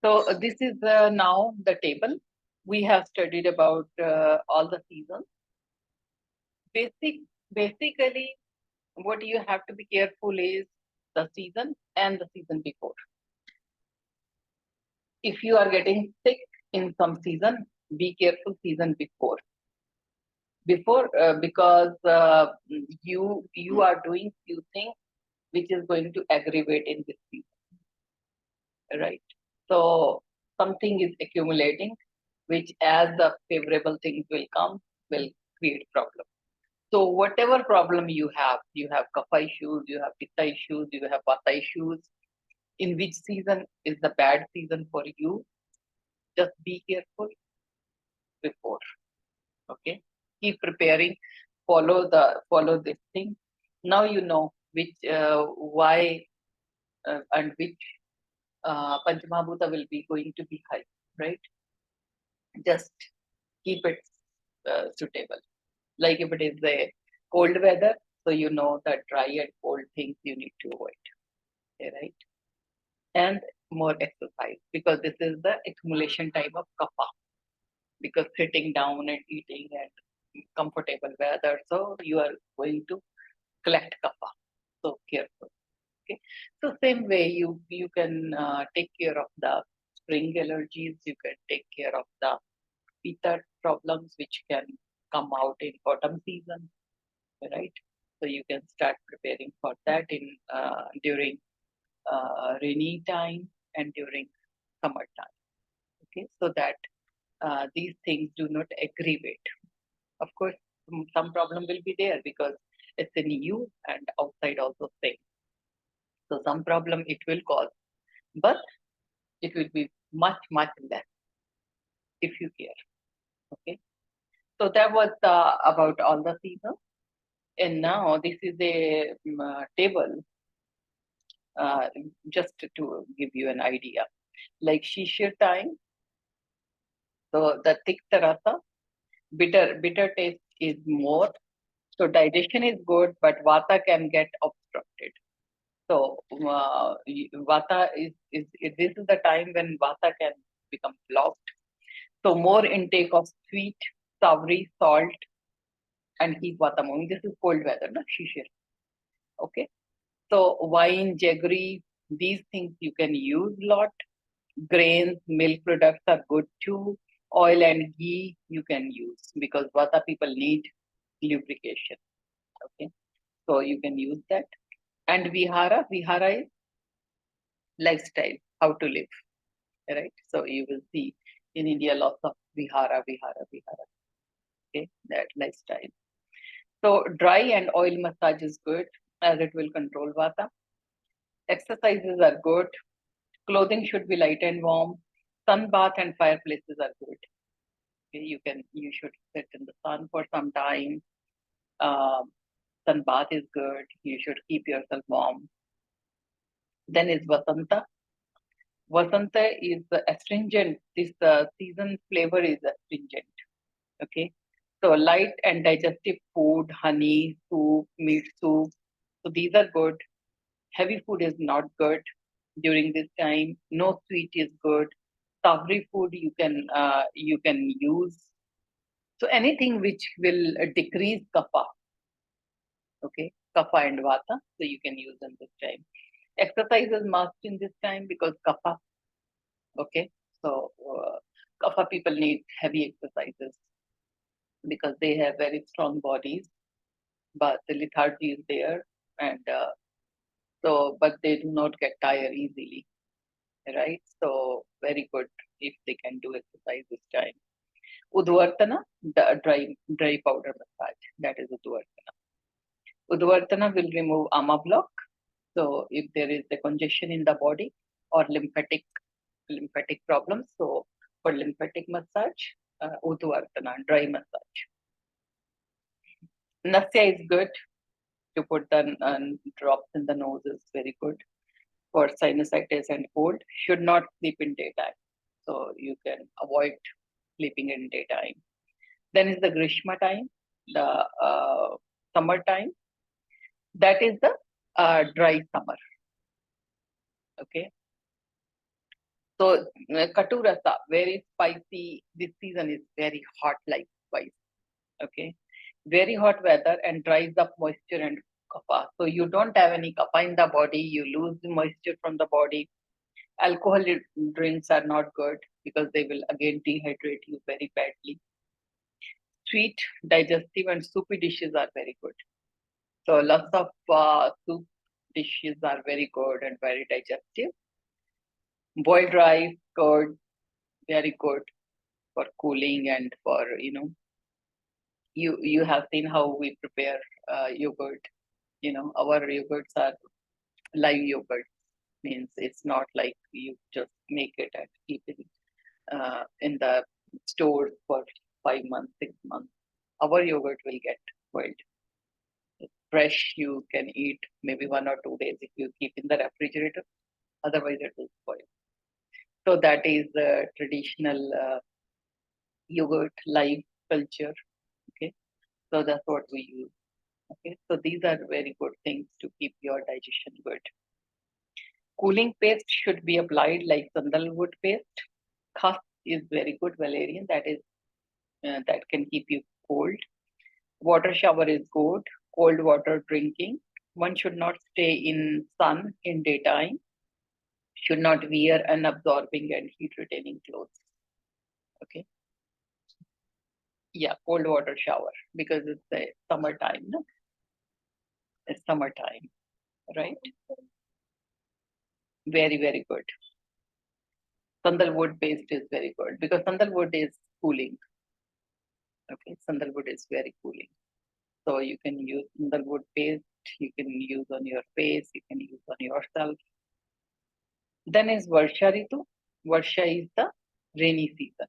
So this is now the table. We have studied about all the seasons. Basically, what you have to be careful is the season and the season before. If you are getting sick in some season, be careful season before. Because you are doing few things which is going to aggravate in this season, right? So something is accumulating, which as the favorable things will come, will create problem. So whatever problem you have kapha issues, you have pitta issues, you have vata issues. In which season is the bad season for you? Just be careful before. Okay, keep preparing. Follow this thing. Now you know which why and which Panchamahabhuta will be going to be high, right? Just keep it suitable. Like if it is a cold weather, so you know that dry and cold things you need to avoid, okay, right? And more exercise because this is the accumulation time of kapha. Because sitting down and eating and comfortable weather, so you are going to collect kapha. So careful. Okay. So same way you can take care of the spring allergies. You can take care of the pitta problems which can come out in autumn season, right? So you can start preparing for that in during rainy time and during summer time. Okay, so that these things do not aggravate. Of course, some problem will be there because it's in you and outside also same. So some problem it will cause, but it will be much less if you care. Okay, so that was about all the seasons. And now this is a table uh, just to give you an idea. Like shishir time, so the tikta rasa, bitter taste is more. So digestion is good, but vata can get obstructed. So vata this is the time when vata can become blocked. So more intake of sweet, savory, salt, and keep vata moving. This is cold weather, no shishir. Okay. So wine, jaggery, these things you can use lot. Grains, milk products are good too. Oil and ghee you can use because vata people need lubrication. Okay. So you can use that. And vihara is lifestyle, how to live, right? So you will see in India lots of vihara. Okay, that lifestyle. So dry and oil massage is good as it will control vata. Exercises are good. Clothing should be light and warm. Sun bath and fireplaces are good. Okay, you should sit in the sun for some time. Um, Sun bath is good. You should keep yourself warm. Then is Vasanta. Vasanta is astringent. This season flavor is astringent. Okay. So light and digestive food, honey, soup, meat soup. So these are good. Heavy food is not good during this time. No sweet is good. Savory food you can use. So anything which will decrease kapha, okay, kapha and vata, so you can use in this time. Exercise is must in this time because kapha, okay. So kapha people need heavy exercises because they have very strong bodies, but the lethargy is there, and but they do not get tired easily, right? So very good if they can do exercise this time. Udvartana, the dry powder massage, that is Udvartana. Udvartana will remove ama block. So if there is a congestion in the body or lymphatic problems, so for lymphatic massage, Udvartana, dry massage. Nasya is good to put the drops in the nose is very good for sinusitis and cold. Should not sleep in daytime, so you can avoid sleeping in daytime. Then is the Grishma time, the summer time. That is the dry summer. Okay. So katurasa, very spicy. This season is very hot, like spice. Okay, very hot weather and dries up moisture and kapha. So you don't have any kapha in the body. You lose the moisture from the body. Alcohol drinks are not good because they will again dehydrate you very badly. Sweet, digestive, and soupy dishes are very good. So lots of soup dishes are very good and very digestive. Boiled rice, curd, very good for cooling and for you have seen how we prepare yogurt. Our yogurts are live yogurt, means it's not like you just make it and keep it in the stores for 5 months, 6 months. Our yogurt will get spoiled. Fresh, you can eat maybe 1 or 2 days if you keep in the refrigerator. Otherwise, it will spoil. So that is the traditional yogurt live culture. Okay, so that's what we use. Okay, so these are very good things to keep your digestion good. Cooling paste should be applied like sandalwood paste. Khas is very good valerian, that can keep you cold. Water shower is good. Cold water drinking. One should not stay in sun in daytime. Should not wear unabsorbing and heat retaining clothes. Okay. Yeah, cold water shower because it's the summertime. No? It's summertime, right? Very, very good. Sandalwood paste is very good because sandalwood is cooling. Okay, sandalwood is very cooling. So you can use sandalwood paste, you can use on your face, you can use on yourself. Then is Varsha Ritu. Varsha is the rainy season.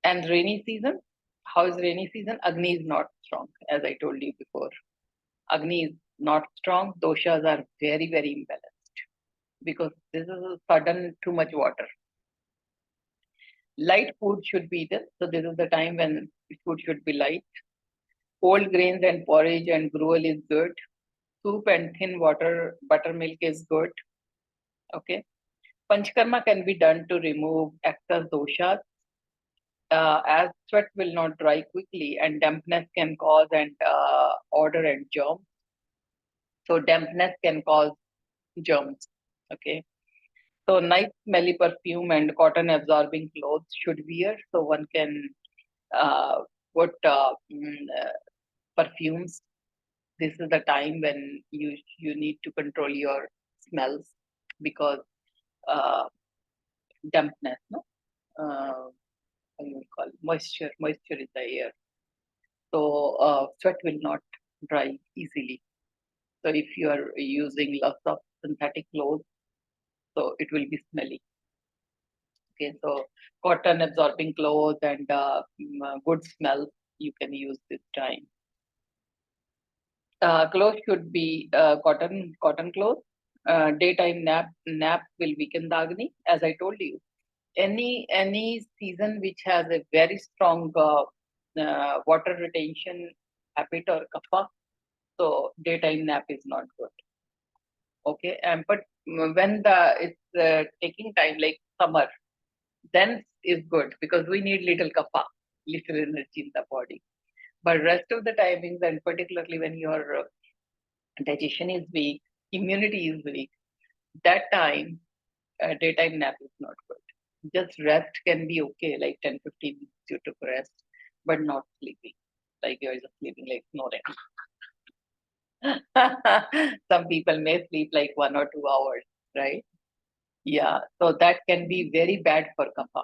And rainy season, how is rainy season? Agni is not strong, as I told you before. Agni is not strong. Doshas are very, very imbalanced because this is a sudden too much water. Light food should be eaten. So this is the time when food should be light. Cold grains and porridge and gruel is good. Soup and thin water, buttermilk is good. Okay. Panchkarma can be done to remove excess doshas, as sweat will not dry quickly and dampness can cause and odor and germs. So dampness can cause germs. Okay. So nice smelly perfume and cotton absorbing clothes should wear. So one can put perfumes. This is the time when you need to control your smells because uh, dampness, no? How you call it? Moisture is the air. So sweat will not dry easily. So if you are using lots of synthetic clothes, so it will be smelly. Okay, so cotton absorbing clothes and good smell you can use this time. Clothes should be cotton clothes. Daytime nap will weaken the Agni, as I told you. Any season which has a very strong water retention habit or kapha, so daytime nap is not good. Okay, and but when it's taking time like summer, then is good because we need little kapha, little energy in the body. But rest of the timings, and particularly when your digestion is weak, immunity is weak, that time daytime nap is not good. Just rest can be okay, like 10-15 minutes you took rest, but not sleeping. Like you're just sleeping like snoring. Some people may sleep like 1 or 2 hours, right? Yeah, so that can be very bad for kapha,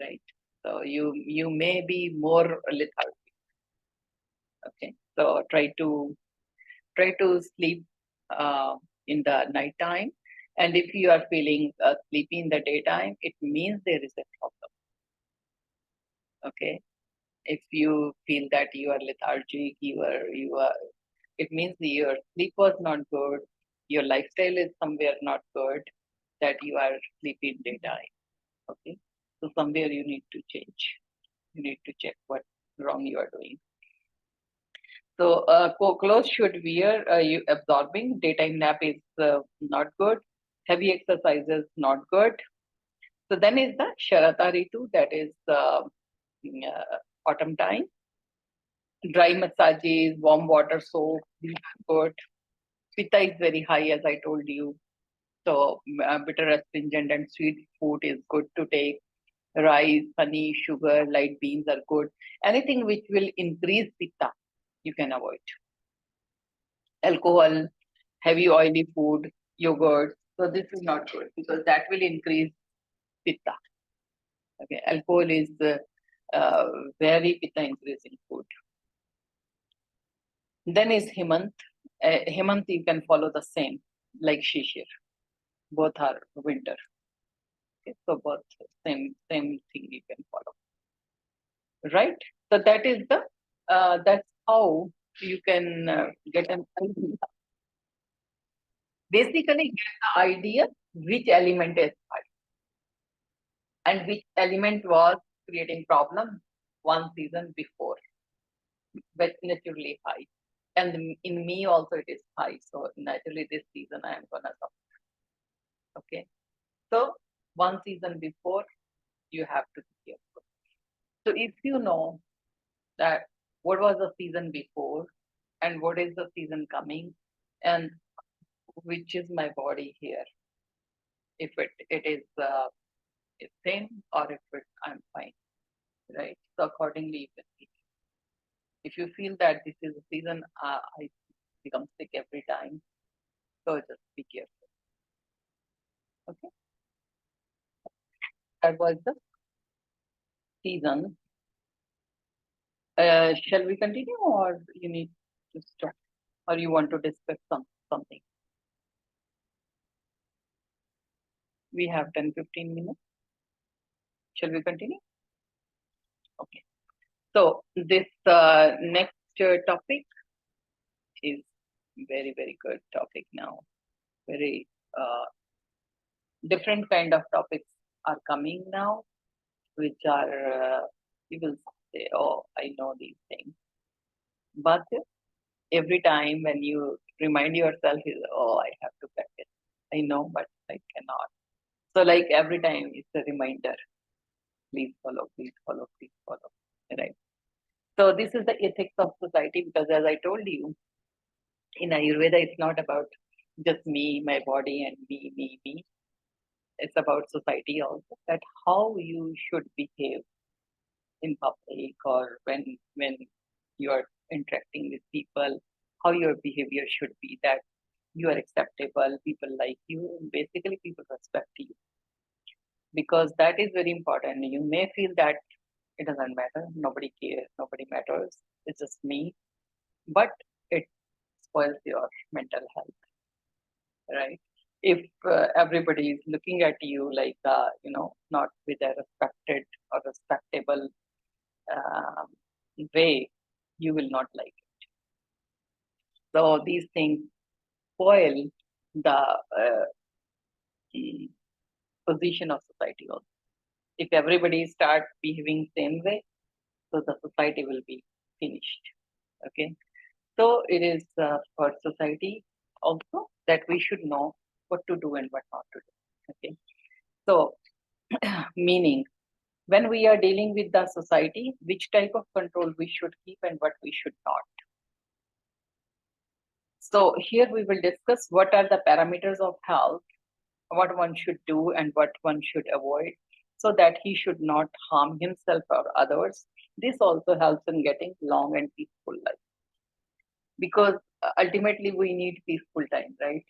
right? So you may be more lethargic. Okay, so try to sleep in the night time, and if you are feeling sleepy in the daytime, it means there is a problem. Okay, if you feel that you are lethargic, you are, it means your sleep was not good, your lifestyle is somewhere not good, that you are sleepy in daytime. Okay, so somewhere you need to change. You need to check what wrong you are doing. So clothes should wear you absorbing. Daytime nap is not good. Heavy exercises not good. So then is the Sharata Ritu, that is autumn time. Dry massages, warm water soak, these are good. Pitta is very high, as I told you. So bitter, astringent, and sweet food is good to take. Rice, honey, sugar, light beans are good. Anything which will increase pitta, you can avoid. Alcohol, heavy oily food, yogurt. So this is not good because that will increase pitta. Okay, alcohol is uh, very pitta increasing food. Then is Hemant. Hemant you can follow the same like Shishir. Both are winter. Okay, so both same thing you can follow, right? So that is the that's how you can get an idea. Basically, get the idea which element is high and which element was creating problem one season before, but naturally high. And in me also it is high. So naturally this season I am gonna suffer. Okay. So one season before you have to be careful. So if you know that what was the season before and what is the season coming and which is my body here, if it is same or if I'm fine, right? So accordingly you can eat. If you feel that this is a season I become sick every time, so just be careful. Okay, that was the season. Shall we continue or you need to stop or you want to discuss something? We have 10-15 minutes. Shall we continue? Okay. So this next topic is very good topic now. Very different kind of topics are coming now, which are you will say, "Oh, I know these things," but every time when you remind yourself, "Oh, I have to practice." I know, but I cannot. So like every time it's a reminder. Please follow. Please follow. Please follow. Right. So this is the ethics of society because as I told you, in Ayurveda, it's not about just me, my body, and me. It's about society also. That how you should behave in public or when you are interacting with people, how your behavior should be. That you are acceptable, people like you, and basically people respect you because that is very important. You may feel that it doesn't matter, nobody cares, nobody matters. It's just me, but it spoils your mental health, right? If everybody is looking at you like, not with a respected or respectable um, way, you will not like it. So these things spoil the mm, position of society also. If everybody start behaving same way, so the society will be finished. Okay. So it is for society also that we should know what to do and what not to do. Okay. So meaning when we are dealing with the society, which type of control we should keep and what we should not. So here we will discuss what are the parameters of health, what one should do and what one should avoid so that he should not harm himself or others. This also helps in getting long and peaceful life because ultimately we need peaceful time, right?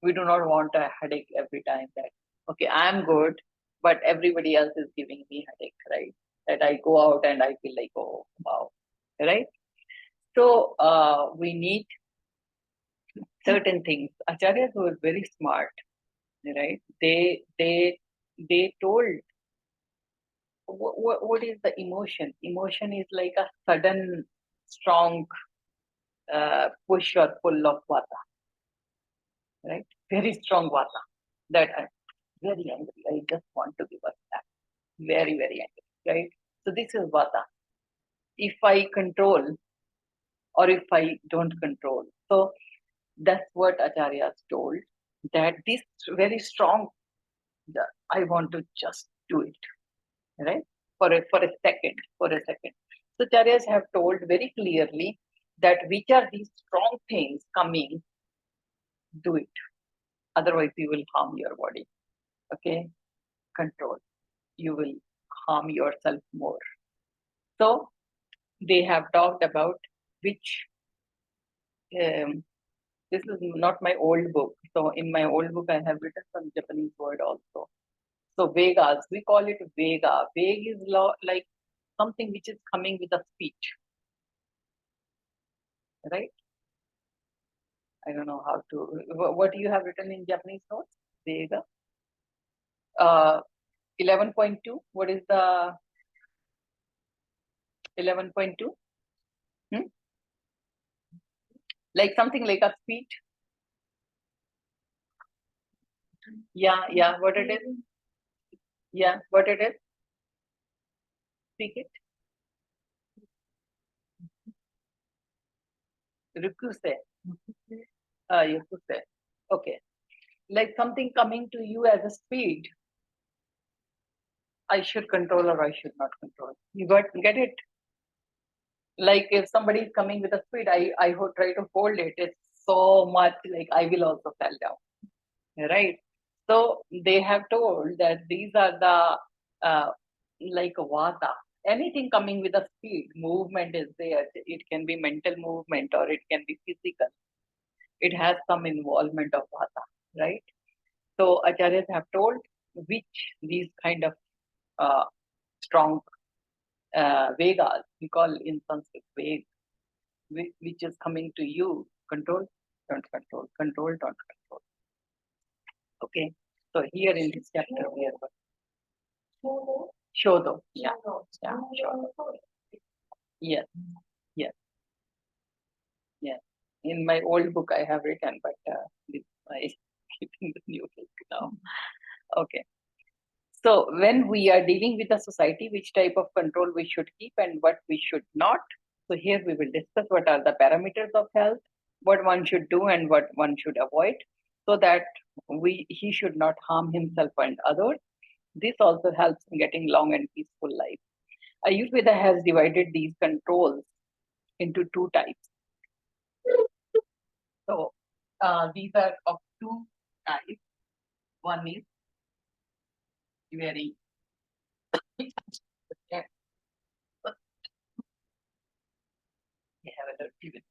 We do not want a headache every time that, okay, I'm good, but everybody else is giving me headache, right? That I go out and I feel like, oh, wow, right? So we need certain things. Acharyas were very smart, right? They told what is the emotion? Emotion is like a sudden, strong push or pull of vata, right? Very strong vata that I'm very angry. I just want to give a slap. Very angry, right? So this is vata. If I control or if I don't control. So that's what Acharyas told. that this very strong, I want to just do it, right? For a second. So Acharyas have told very clearly that which are these strong things coming, do it. Otherwise, you will harm your body. Okay, control. You will harm yourself more. So they have talked about which. This is not my old book. So in my old book, I have written some Japanese word also. So Vegas, we call it Vega. Veg is like something which is coming with a speech, right? I don't know how to. What do you have written in Japanese notes? Vega. 11.2. What is the 11.2? Hmm? Like something like a speech. Yeah. What it is? Yeah, what it is? Speak it. Rukuse. Yukuse. Okay. Like something coming to you as a speed. I should control or I should not control. You get it? Like if somebody is coming with a speed, I would try to hold it. It's so much like I will also fall down, right? So they have told that these are the like vata. Anything coming with a speed, movement is there. It can be mental movement or it can be physical. It has some involvement of vata, right? So acharyas have told which these kind of uh, strong vegas, we call in Sanskrit veg, which is coming to you, control, don't control, control, don't control. Okay. So here in this chapter we are Shodo. Yeah. Shodo. Yes. Yes. Yes. In my old book I have written, but this I keeping the new book now. Okay. So when we are dealing with a society, which type of control we should keep and what we should not. So here we will discuss what are the parameters of health, what one should do and what one should avoid, so that he should not harm himself and others. This also helps in getting long and peaceful life. Ayurveda has divided these controls into two types. So these are of two types. One is very yeah, we have allergy with.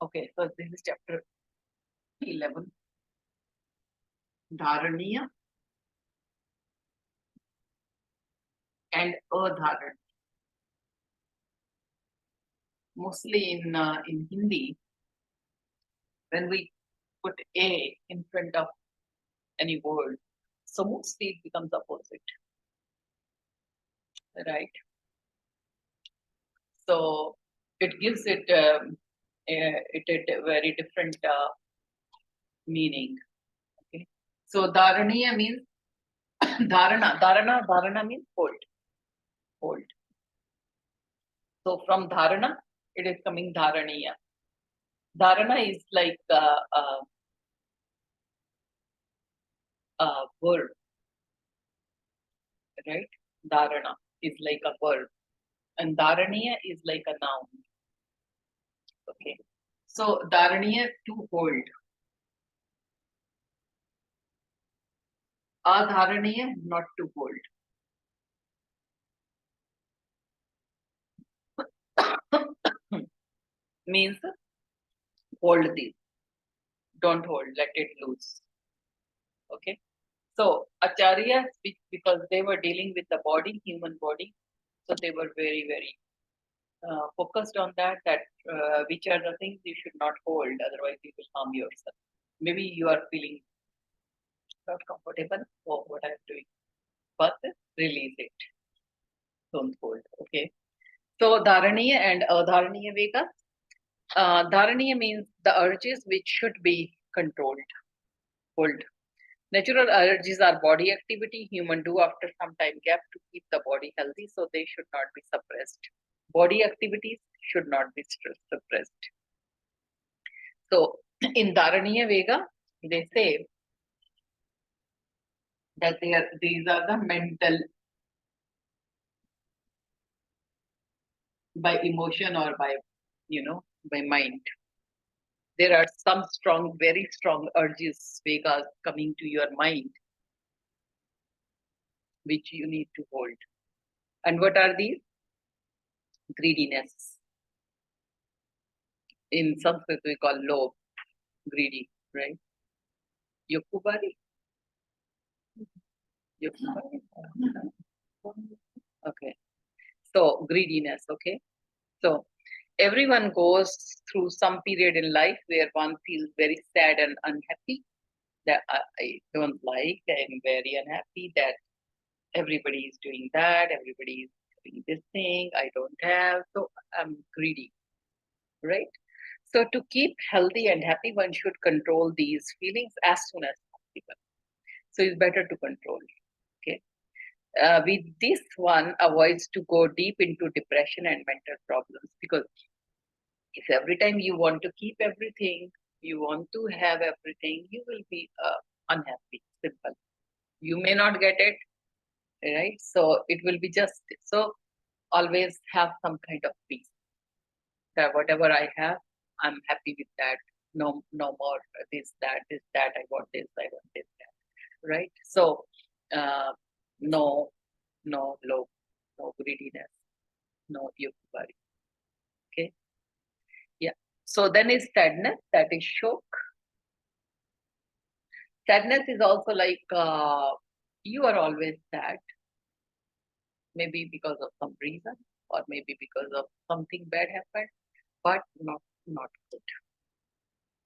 Okay, so this is chapter 11, Dharniya and Adharniy. Mostly in Hindi, when we put A in front of any word, so mostly it becomes opposite, right? So it gives it a very different meaning. Okay, so Dharaniya means dharana means hold. So from dharana, it is coming dharaniya. Dharana is like verb, right? Dharana is like a verb, and dharaniya is like a noun. Okay, so dharaniya to hold, adharaniya not to hold. Means hold this, don't hold, let it loose. Okay, so acharya, because they were dealing with the body, human body, so they were very focused on that which are the things you should not hold, otherwise you will harm yourself. Maybe you are feeling not comfortable for what I'm doing, but release it, don't hold. Okay, so Dharaniya and Adharniy Wegaas. Dharaniya means the urges which should be controlled, hold. Natural allergies are body activity human do after some time gap to keep the body healthy, so they should not be suppressed. Body activities should not be suppressed. So In Dharniy Wegaas, they say that these are the mental by emotion or by, by mind. There are some strong, very strong urges, Vegas, coming to your mind, which you need to hold. And what are these? Greediness. In Sanskrit, we call lobe, greedy, right? Yokubari? Yokubari? Okay. So, greediness, okay? So, everyone goes through some period in life where one feels very sad and unhappy, that I don't like, I'm very unhappy that everybody is doing that, everybody is doing this thing, I don't have, so I'm greedy, right? So to keep healthy and happy, one should control these feelings as soon as possible. So it's better to control, okay? With this one avoids to go deep into depression and mental problems, because if every time you want to keep everything, you want to have everything, you will be unhappy, simple. You may not get it, right? So it will be just so. Always have some kind of peace. That whatever I have, I'm happy with that. No, no more this, that, this, that. I want this, I want this, that. Right? So, uh, no, no low, no greediness, no yukubari. Okay? Yeah. So then is sadness, that is shock. Sadness is also like you are always sad, maybe because of some reason, or maybe because of something bad happened, but not good.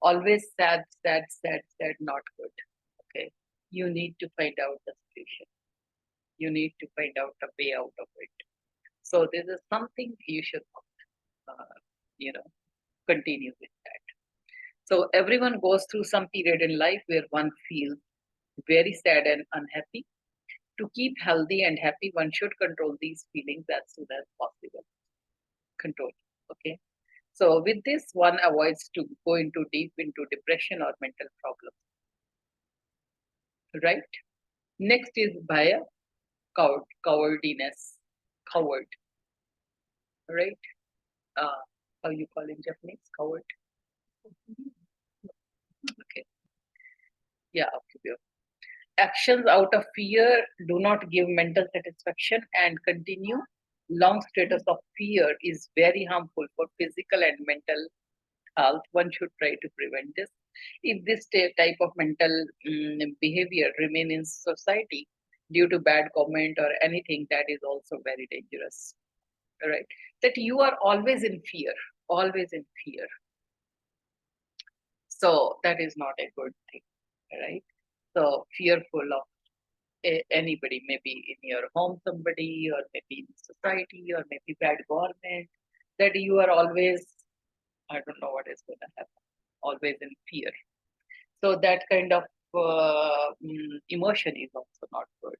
Always sad, sad, sad, sad, not good. Okay. You need to find out the solution. You need to find out a way out of it. So this is something you should, uh, you know, continue with that. So everyone goes through some period in life where one feels very sad and unhappy. To keep healthy and happy, one should control these feelings as soon as possible. Control. Okay. So with this, one avoids to go into deep into depression or mental problems. Right? Next is bhaya, cowardliness, coward, right? Uh, how you call in Japanese? Coward. Okay. Yeah. Okay. Actions out of fear do not give mental satisfaction and continue. Long status of fear is very harmful for physical and mental health. One should try to prevent this. If this type of mental behavior remain in society due to bad comment or anything, that is also very dangerous. Right? That you are always in fear. So that is not a good thing, right? So fearful of anybody, maybe in your home, somebody, or maybe in society, or maybe bad government, that you are always, I don't know what is going to happen, always in fear. So that kind of emotion is also not good.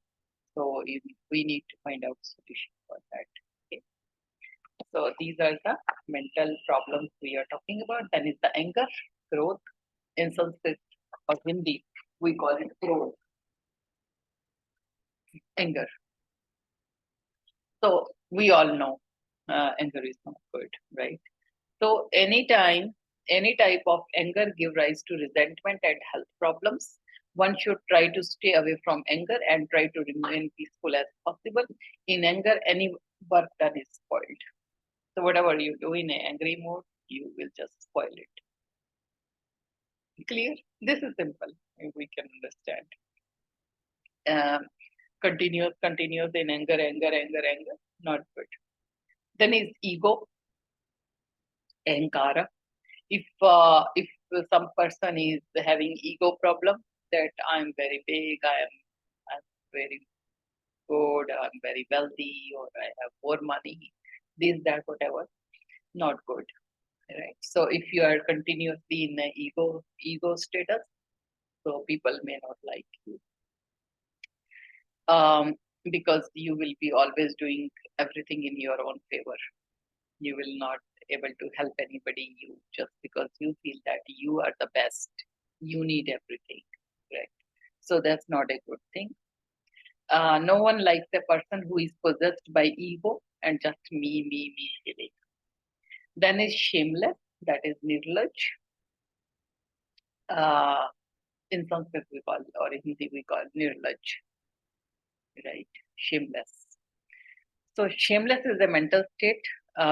So we need to find out solution for that. Okay. So these are the mental problems we are talking about. Then is the anger, growth. In Sanskrit or Hindi, we call it growth, anger. So we all know anger is not good, right? So anytime, any type of anger give rise to resentment and health problems. One should try to stay away from anger and try to remain peaceful as possible. In anger, any work done is spoiled. So whatever you do in an angry mode, you will just spoil it. Clear? This is simple. We can understand. Continuous in anger, not good. Then is ego, ahankara. If some person is having ego problem, that I'm very big, I'm very good, I'm very wealthy, or I have more money, this, that, whatever, not good. Right. So if you are continuously in a ego status, so people may not like you. Because you will be always doing everything in your own favor. You will not able to help anybody. You just because you feel that you are the best, you need everything, right? So that's not a good thing. No one likes a person who is possessed by ego and just me feeling. Then is shameless, that is nirlaj. Uh, in Sanskrit we call, or in Hindi we call nirlaj, right? Shameless. So shameless is a mental state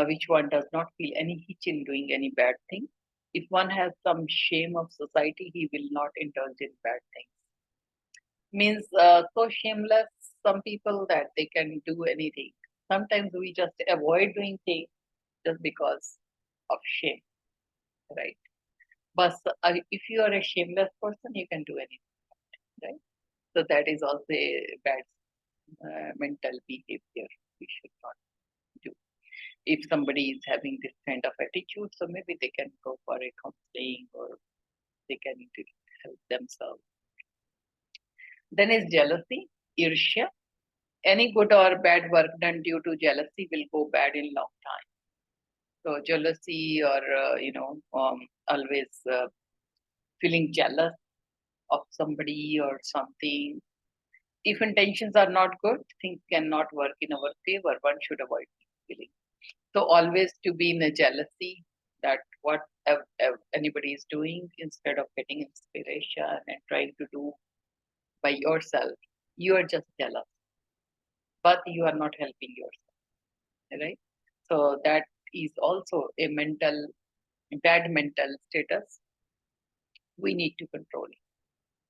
which one does not feel any hitch in doing any bad thing. If one has some shame of society, he will not indulge in bad things. Means so shameless, some people that they can do anything. Sometimes we just avoid doing things just because of shame, right? But if you are a shameless person, you can do anything, right? So that is also a bad mental behavior we should not do. If somebody is having this kind of attitude, so maybe they can go for a counseling or they can help themselves. Then is jealousy, irsha. Any good or bad work done due to jealousy will go bad in long time. So jealousy or always feeling jealous of somebody or something. If intentions are not good, things cannot work in our favor. One should avoid these feelings. So always to be in a jealousy that what anybody is doing, instead of getting inspiration and trying to do by yourself, you are just jealous, but you are not helping yourself, right? So that is also a bad mental status. We need to control it.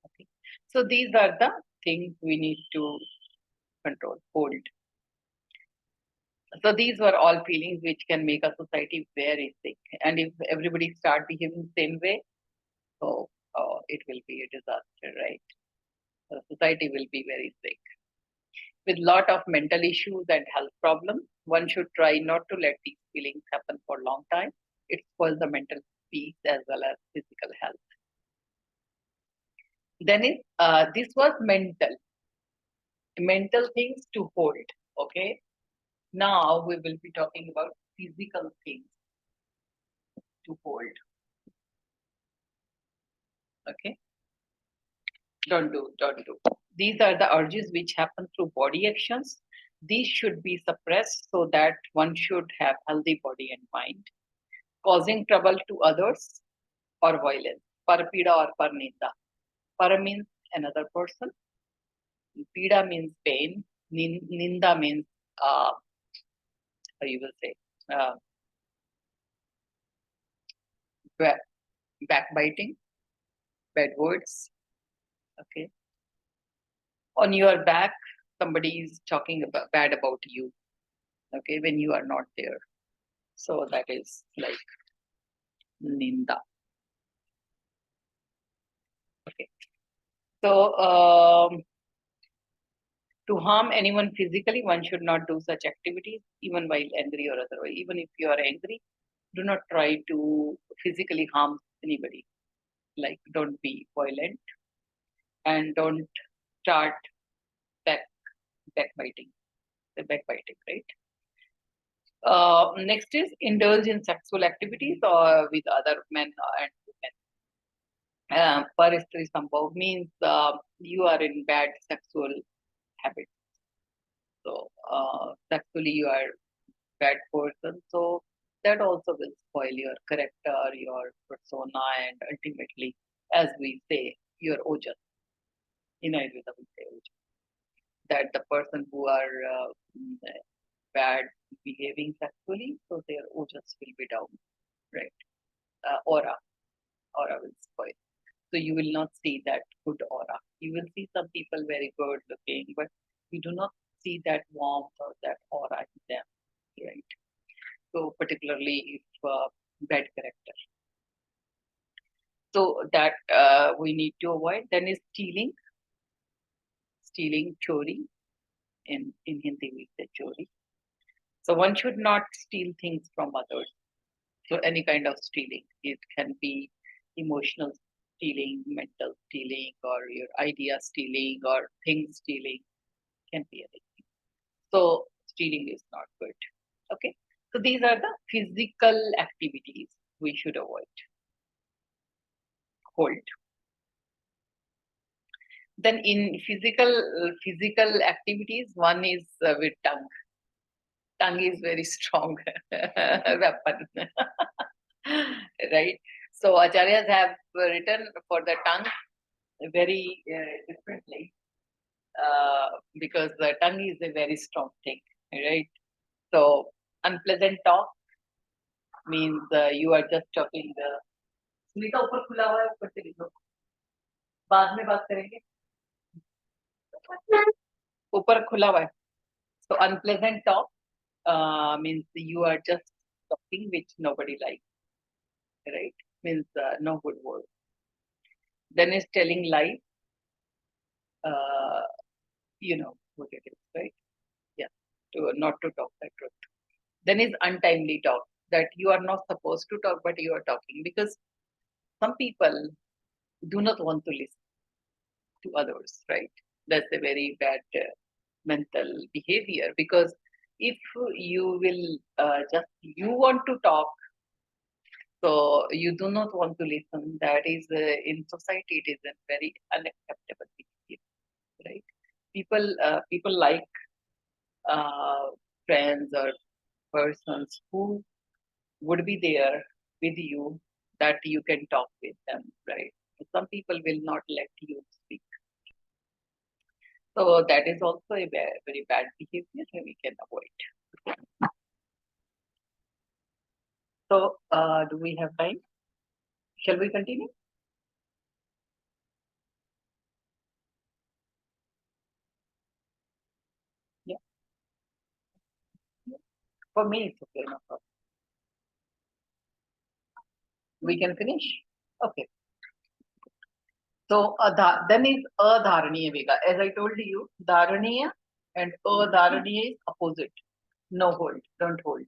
Okay. So these are the things we need to control, hold. So these were all feelings which can make a society very sick. And if everybody start behaving the same way, so it will be a disaster, right? The society will be very sick. With lot of mental issues and health problems, one should try not to let these feelings happen for a long time. It spoils the mental peace as well as physical health. Then this was mental things to hold. Okay. Now we will be talking about physical things to hold. Okay. Don't do. These are the urges which happen through body actions. These should be suppressed so that one should have healthy body and mind. Causing trouble to others or violence. Parpida or parnida. Para means another person. Pida means pain. Ninda means, you will say, uh, backbiting, bad words. Okay. On your back, somebody is talking bad about you. Okay, when you are not there. So that is like ninda. Okay. So to harm anyone physically, one should not do such activities, even while angry or otherwise. Even if you are angry, do not try to physically harm anybody. Like, don't be violent and don't start back backbiting. The backbiting, right? Next is indulge in sexual activities or with other men and women. Paristri Sambhav means you are in bad sexual habits. So sexually you are bad person. So that also will spoil your character, your persona, and ultimately, as we say, your ojas. In Ayurveda, we say ojas. That the person who are bad behaving sexually, so their ojas will be down, right? Aura will spoil. So you will not see that good aura. You will see some people very good looking, but you do not see that warmth or that aura in them, right? So particularly if bad character. So that we need to avoid. Then is stealing, chori. In Hindi we say chori. So one should not steal things from others. So any kind of stealing, it can be emotional stealing, mental stealing, or your idea stealing, or things stealing, can be anything. So stealing is not good. Okay. So these are the physical activities we should avoid. hold. Then in physical activities, one is with tongue. Tongue is very strong weapon, right? So acharyas have written for the tongue very differently, because the tongue is a very strong thing, right? So unpleasant talk means you are just talking. Sunita ऊपर खुला हुआ है, ऊपर से लिखो, बाद में बात करेंगे, ऊपर खुला हुआ है. So unpleasant talk means you are just talking which nobody likes, right? Means no good word. Then is telling lies. Uh, you know what it is, right? Yeah, to not to talk the truth. Then is untimely talk, that you are not supposed to talk, but you are talking because some people do not want to listen to others, right? That's a very bad mental behavior, because if you will just you want to talk, so you do not want to listen, that is in society it is a very unacceptable behavior, right? People like friends or persons who would be there with you, that you can talk with them, right? Some people will not let you speak. So that is also a very bad behavior that we can avoid. So do we have time? Shall we continue? Yeah. For me, it's okay. No problem. We can finish. Okay. So then is Adharniy Wegaas. As I told you, Dharniy and Adharniy is opposite. No hold, don't hold,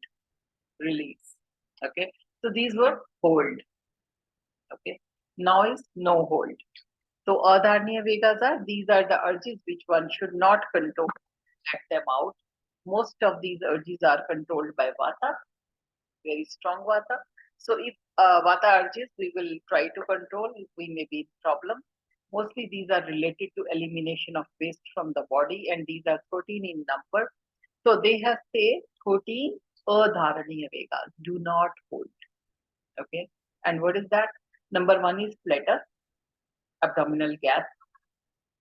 release. Okay. So these were hold. Okay. Now is no hold. So Adharniy Wegaas are, these are the urges which one should not control. Let them out. Most of these urges are controlled by Vata, very strong Vata. So if Vata urges, we will try to control. If we may be in problem. Mostly these are related to elimination of waste from the body, and these are 13 in number. So they have say 13 Adharniy Wegaas. Do not hold. Okay. And what is that? Number one is flutter, abdominal gas,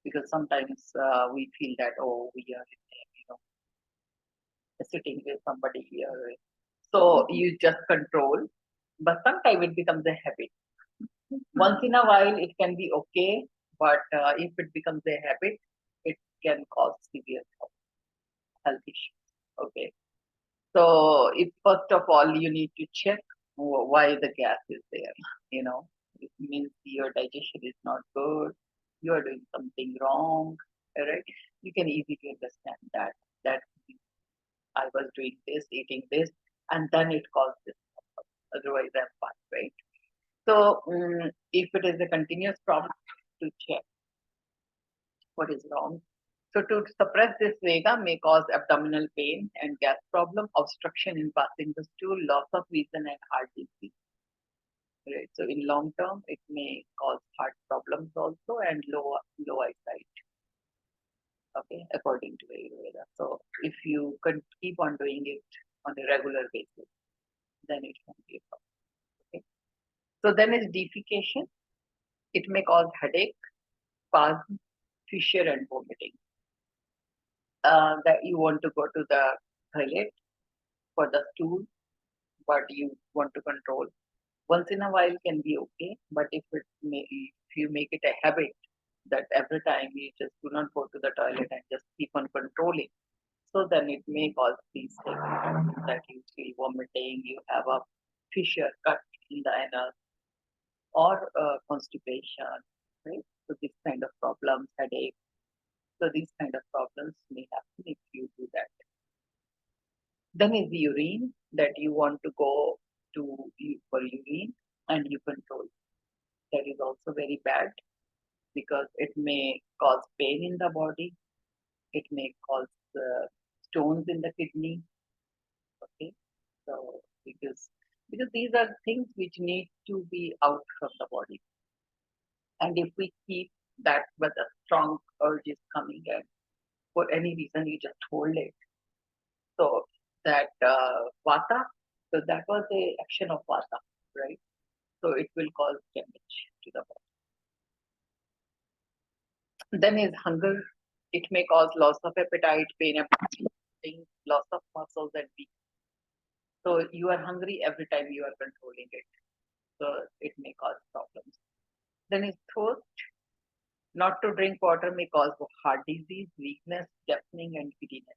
because sometimes we feel that, oh, we are sitting with somebody here. So you just control, but sometimes it becomes a habit. Once in a while, it can be okay, but if it becomes a habit, it can cause severe health issues. Okay. So, if first of all, you need to check why the gas is there. It means your digestion is not good. You are doing something wrong. Right? You can easily understand that. That I was doing this, eating this, and then it caused this. Otherwise, I'm fine, right? So, if it is a continuous problem, to check what is wrong. So, to suppress this vega may cause abdominal pain and gas problem, obstruction in passing the stool, loss of vision, and heart disease. Right. So, in long term, it may cause heart problems also and low eyesight. Okay, according to Ayurveda. So, if you could keep on doing it on a regular basis, then it won't be a problem. Okay. So, then is defecation. It may cause headache, spasm, fissure, and vomiting. That you want to go to the toilet for the stool, but you want to control. Once in a while can be okay, but if you make it a habit that every time you just do not go to the toilet and just keep on controlling, so then it may cause these things, that you feel vomiting, you have a fissure, cut in the anus, or constipation, right? So this kind of problems, headache. So these kind of problems may happen if you do that. Then is the urine, that you want to go for urine and you control. That is also very bad, because it may cause pain in the body. It may cause stones in the kidney. Okay, so because these are things which need to be out from the body. And if we keep that, but a strong urge is coming, and for any reason you just hold it, so that vata, so that was the action of vata, right? So it will cause damage to the body. Then is hunger. It may cause loss of appetite, pain, appetite, loss of muscles and weakness. So you are hungry every time you are controlling it. So it may cause problems. Then is thirst. Not to drink water may cause heart disease, weakness, deafening, and giddiness.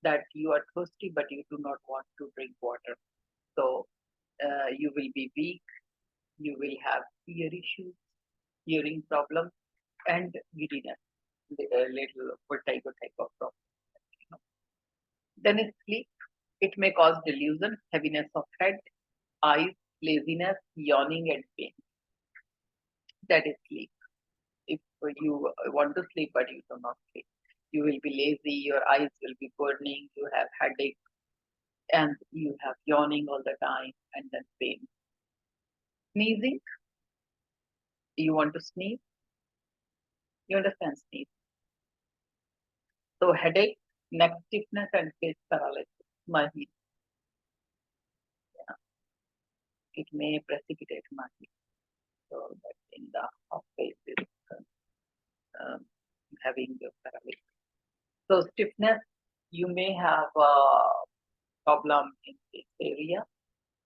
That you are thirsty, but you do not want to drink water. So you will be weak, you will have ear issues, hearing problems, and giddiness, a little vertigo type of problem. You know. Then is sleep. It may cause delusion, heaviness of head, eyes, laziness, yawning, and pain. That is sleep. If you want to sleep but you do not sleep, you will be lazy, your eyes will be burning, you have headache, and you have yawning all the time, and then pain. Sneezing, you want to sneeze, you understand sneeze. So headache, neck stiffness, and face paralysis. Mahi, yeah, it may precipitate mahi. So that in the half face is um, having the paralysis. So stiffness, you may have a problem in this area,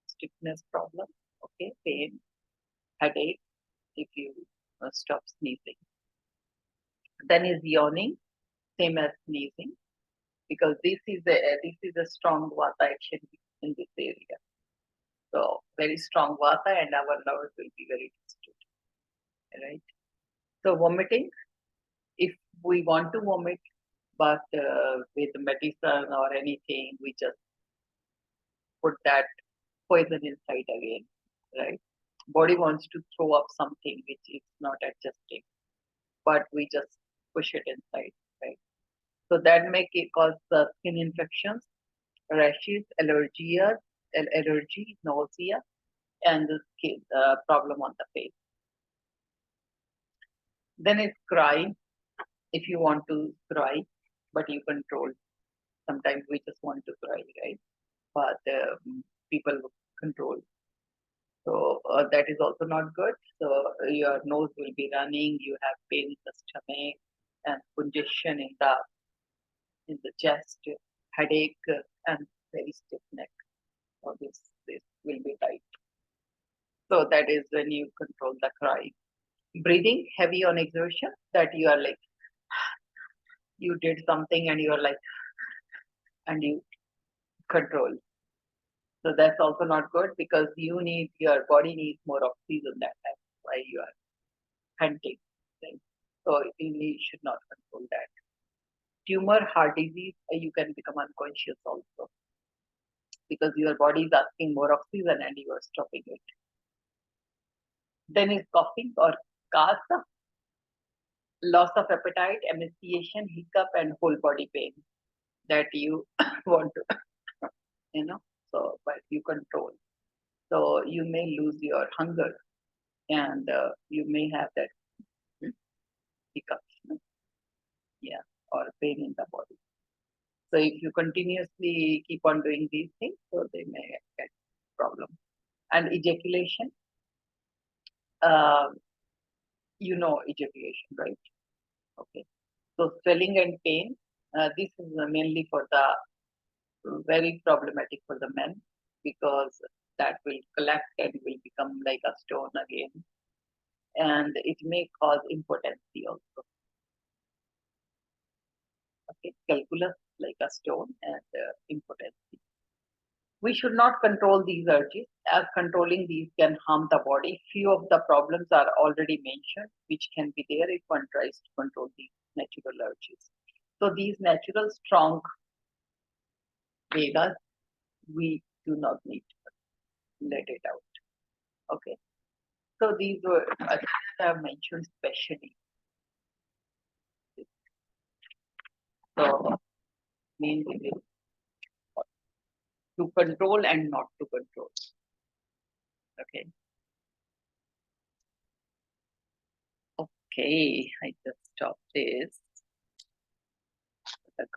stiffness problem, okay, pain, headache, if you stop sneezing. Then is yawning, same as sneezing, because this is a strong vata action in this area. So very strong vata, and our nerves will be very disturbed, right? So vomiting, if we want to vomit, but with medicine or anything, we just put that poison inside again, right? Body wants to throw up something which is not adjusting, but we just push it inside, right? So that may cause skin infections, rashes, allergy, nausea, and the skin problem on the face. Then it's crying. If you want to cry, but you control. Sometimes we just want to cry, right? But people control. So that is also not good. So your nose will be running. You have pain in the stomach and congestion in the chest, headache, and very stiff neck. So this will be tight. So that is when you control the cry. Breathing heavy on exertion, that you are like you did something and you are like and you control. So that's also not good because your body needs more oxygen that time. Why you are hunting, right? So should not control that. Tumor, heart disease, you can become unconscious also because your body is asking more oxygen and you are stopping it. Then is coughing or cough, loss of appetite, emaciation, hiccup, and whole body pain that you want to, so but you control. So you may lose your hunger and you may have that hiccups, yeah, or pain in the body. So if you continuously keep on doing these things, so they may get problem. And ejaculation, uh, ejaculation, right? Okay. So swelling and pain, this is mainly for the very problematic for the men because that will collect and will become like a stone again, and it may cause impotency also. Okay, calculus like a stone and impotency. We should not control these urges, as controlling these can harm the body. Few of the problems are already mentioned, which can be there if one tries to control these natural urges. So these natural strong Vegas, we do not need to let it out. Okay. So these were I have mentioned specially. So mainly to control and not to control. Okay. Okay, I just stopped this.